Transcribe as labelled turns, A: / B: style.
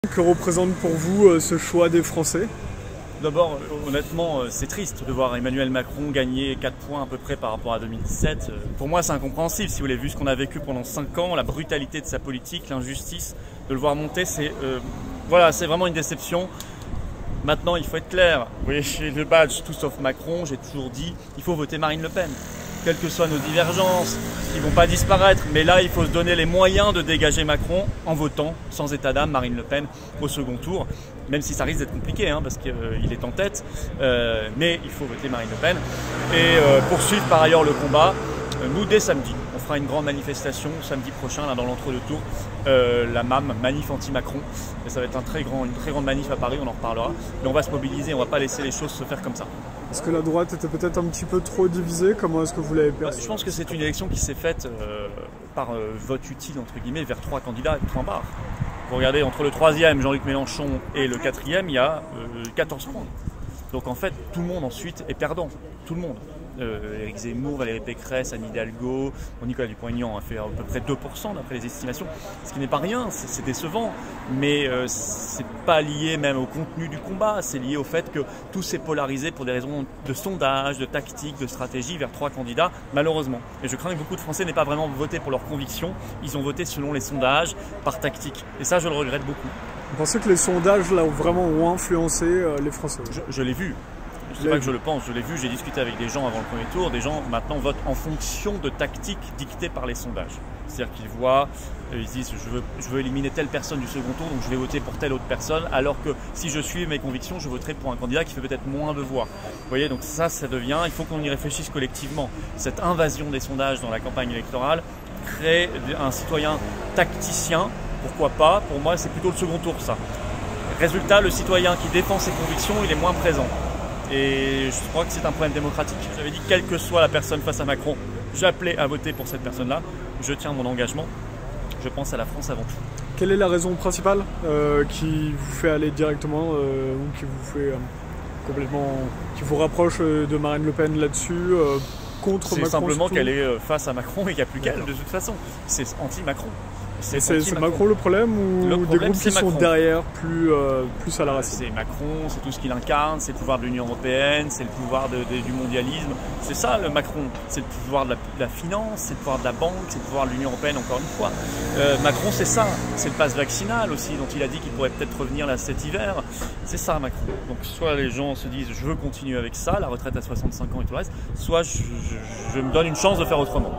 A: Que représente pour vous ce choix des Français?
B: D'abord, honnêtement, c'est triste de voir Emmanuel Macron gagner 4 points à peu près par rapport à 2017. Pour moi, c'est incompréhensible, si vous voulez, vu ce qu'on a vécu pendant 5 ans, la brutalité de sa politique, l'injustice, de le voir monter, voilà, c'est vraiment une déception. Maintenant, il faut être clair. Vous voyez, chez le badge, tout sauf Macron, j'ai toujours dit, il faut voter Marine Le Pen. Quelles que soient nos divergences, qui ne vont pas disparaître. Mais là, il faut se donner les moyens de dégager Macron en votant, sans état d'âme, Marine Le Pen au second tour. Même si ça risque d'être compliqué, hein, parce qu'il est en tête. Mais il faut voter Marine Le Pen. Et poursuivre par ailleurs le combat. Nous, dès samedi, on fera une grande manifestation samedi prochain, là, dans l'entre-deux-tours. La MAM, Manif Anti-Macron. Et ça va être une très grande manif à Paris, on en reparlera. Mais on va se mobiliser, on ne va pas laisser les choses se faire comme ça.
A: Est-ce que la droite était peut-être un petit peu trop divisée? Comment est-ce que vous l'avez perçu?
B: Je pense que c'est une élection qui s'est faite par vote utile, entre guillemets, vers 3 candidats, point barre. Vous regardez, entre le 3e, Jean-Luc Mélenchon, et le 4e, il y a 14 points. Donc en fait, tout le monde ensuite est perdant. Tout le monde. Éric Zemmour, Valérie Pécresse, Anne Hidalgo, Nicolas Dupont-Aignan a fait à peu près 2% d'après les estimations, ce qui n'est pas rien, c'est décevant, mais c'est pas lié même au contenu du combat, c'est lié au fait que tout s'est polarisé pour des raisons de sondage, de tactique, de stratégie vers 3 candidats, malheureusement. Et je crains que beaucoup de Français n'aient pas vraiment voté pour leurs convictions, ils ont voté selon les sondages, par tactique, et ça je le regrette beaucoup.
A: Vous pensez que les sondages là ont influencé les Français?
B: Je l'ai vu. Je ne sais pas que je le pense, je l'ai vu, j'ai discuté avec des gens avant le premier tour, des gens maintenant votent en fonction de tactiques dictées par les sondages. C'est-à-dire qu'ils voient, ils se disent je veux éliminer telle personne du second tour, donc je vais voter pour telle autre personne, alors que si je suis mes convictions, je voterai pour un candidat qui fait peut-être moins de voix. Vous voyez, donc ça devient, il faut qu'on y réfléchisse collectivement. Cette invasion des sondages dans la campagne électorale crée un citoyen tacticien, pourquoi pas, pour moi c'est plutôt le second tour ça. Résultat, le citoyen qui défend ses convictions, il est moins présent. Et je crois que c'est un problème démocratique. J'avais dit, quelle que soit la personne face à Macron, j'appelais à voter pour cette personne-là. Je tiens mon engagement. Je pense à la France avant tout.
A: Quelle est la raison principale qui vous fait aller directement ou qui vous fait complètement, qui vous rapproche de Marine Le Pen là-dessus contre Macron?
B: C'est simplement qu'elle est face à Macron et qu'il n'y a plus qu'elle de toute façon. C'est anti-Macron.
A: C'est Macron le problème ou des groupes qui sont derrière plus à la racine?
B: C'est Macron, c'est tout ce qu'il incarne, c'est le pouvoir de l'Union Européenne, c'est le pouvoir du mondialisme. C'est ça le Macron, c'est le pouvoir de la finance, c'est le pouvoir de la banque, c'est le pouvoir de l'Union Européenne encore une fois. Macron c'est ça, c'est le pass vaccinal aussi dont il a dit qu'il pourrait peut-être revenir là cet hiver. C'est ça Macron. Donc soit les gens se disent je veux continuer avec ça, la retraite à 65 ans et tout le reste, soit je me donne une chance de faire autrement.